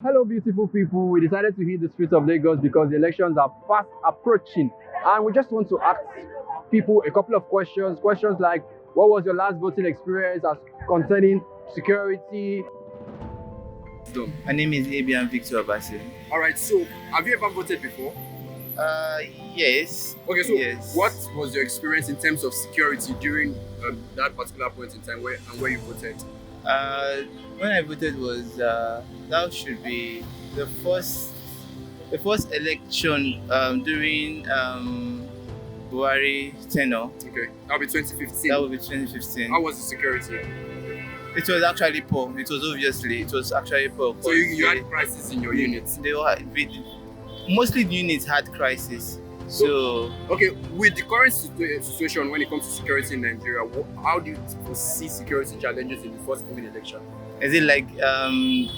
Hello, beautiful people. We decided to hit the streets of Lagos because the elections are fast approaching. And we just want to ask people a couple of questions. Questions like, what was your last voting experience as concerning security? My name is Abian Victor Abasi. All right, so have you ever voted before? Uh, yes. Okay, so yes. what was your experience in terms of security during that particular point in time where you voted? Uh, when I voted was that should be the first election during Buhari tenure. Okay, that'll be 2015. That would be 2015. How was the security? It was actually poor. It was actually poor. So you had crisis in your units? Mostly the units had crisis. So okay, with the current situation when it comes to security in Nigeria, how do you foresee security challenges in the first coming election? is it like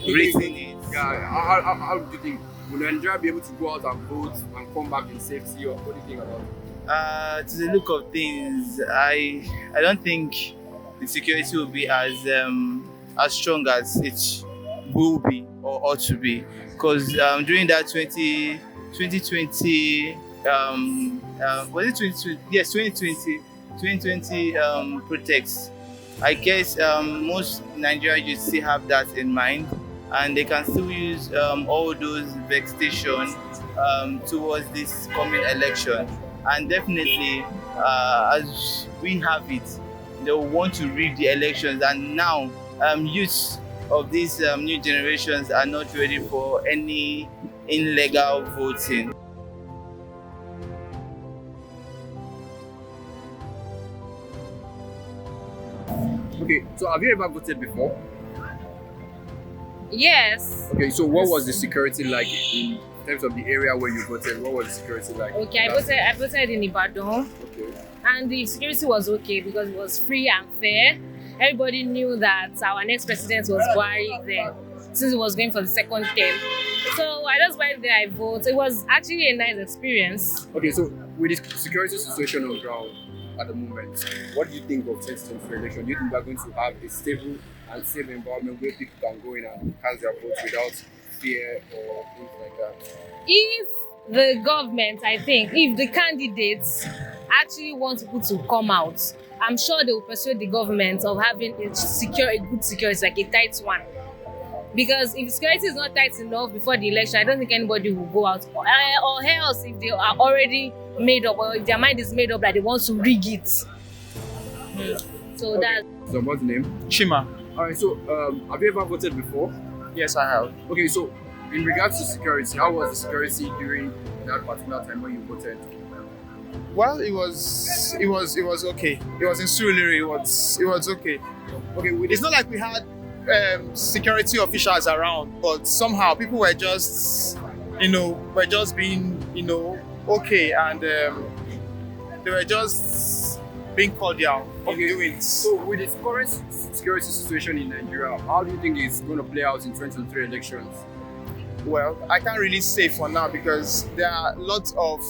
rating it? Yeah, how do you think? Will Nigeria be able to go out and vote and come back in safety, or what do you think about it? To the look of things, I don't think the security will be as strong as it will be or ought to be, because during that 2020 was it 2020? Yes, 2020 protest. I guess most Nigerians you still have that in mind, and they can still use all those vexation towards this coming election. And definitely, as we have it, they will want to rig the elections. And now, youths of these new generations are not ready for any illegal voting. Okay, so have you ever voted before? Yes. Okay, so what was the security like in terms of the area where you voted? What was the security like? Okay, I voted in Ibadan, Okay. and the security was okay because it was free and fair. Everybody knew that our next president was Buhari then, since he was going for the second term. So I just went there, I voted. It was actually a nice experience. Okay, so with the security situation on ground at the moment, what do you think of 2023 election? Do you think we are going to have a stable and safe environment where people can go in and cast their votes without fear or things like that? If the government, I think, if the candidates actually want people to come out, I'm sure they will persuade the government of having a good security, like a tight one. Because if security is not tight enough before the election, I don't think anybody will go out. Or else, if they are already made up, or if their mind is made up that they want to rig it. So Okay. So what's the name? Chima. All right. So have you ever voted before? Yes, I have. Okay. So in regards to security, how was the security during that particular time when you voted? Well, it was okay. It was in Surulere. It was okay. Okay. With It's not like we had security officials around, but somehow people were just being okay, and they were just being cordial in doing it. So with this current security situation in Nigeria, how do you think it's going to play out in 2023 elections? Well, I can't really say for now because there are lots of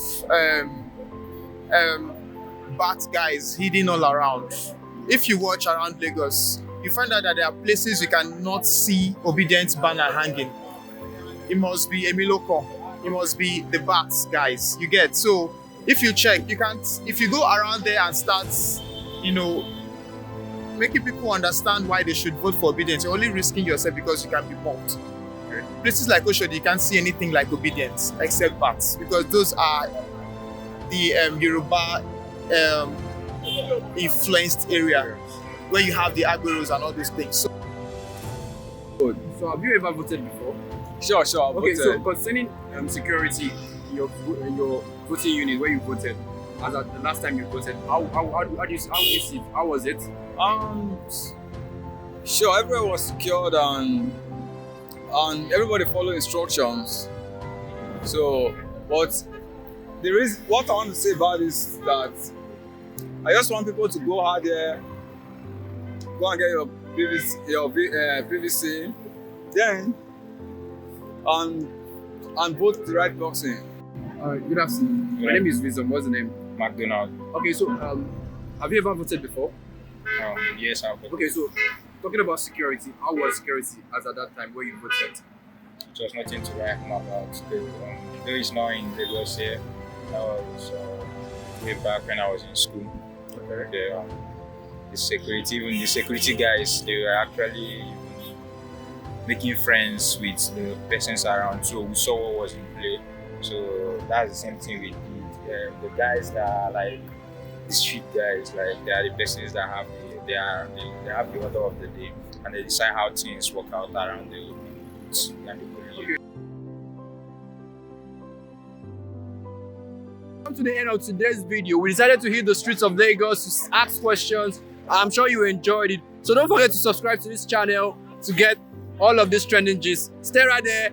bad guys hidden all around. If you watch around Lagos, you find out that there are places you cannot see obedience banner hanging. It must be Emiloko. It must be the bats guys. You get, so if you check, you can't. If you go around there and start, making people understand why they should vote for obedience, you're only risking yourself because you can be mocked. Okay. Places like Oshodi, you can't see anything like obedience except bats, because those are the Yoruba influenced area where you have the agberos and all these things. So have you ever voted before? Sure. I've Okay, so voted. concerning security in your voting unit where you voted, as at the last time you voted, how do you see it? How was it? Sure, everyone was secured and everybody followed instructions. So, but what I want to say about this is that I just want people to go out there, go and get your PVC, then and vote the right person. Good afternoon. My name is Wisdom. What's the name? McDonald. Okay, so have you ever voted before? Yes, I've voted. Okay, so talking about security, how was security as at that time where you voted? it was nothing to write home about. Though it's not in Lagos here, that was way back when I was in school. Okay. The security, even the security guys, they were actually making friends with the persons around, so we saw what was in play. So that's the same thing we did. The guys that are like the street guys, like they are the persons that have they have the order of the day, and they decide how things work out around the youth and the community. Come to the end of today's video. We decided to hit the streets of Lagos to ask questions. I'm sure you enjoyed it. So don't forget to subscribe to this channel to get all of these trending gist. Stay right there.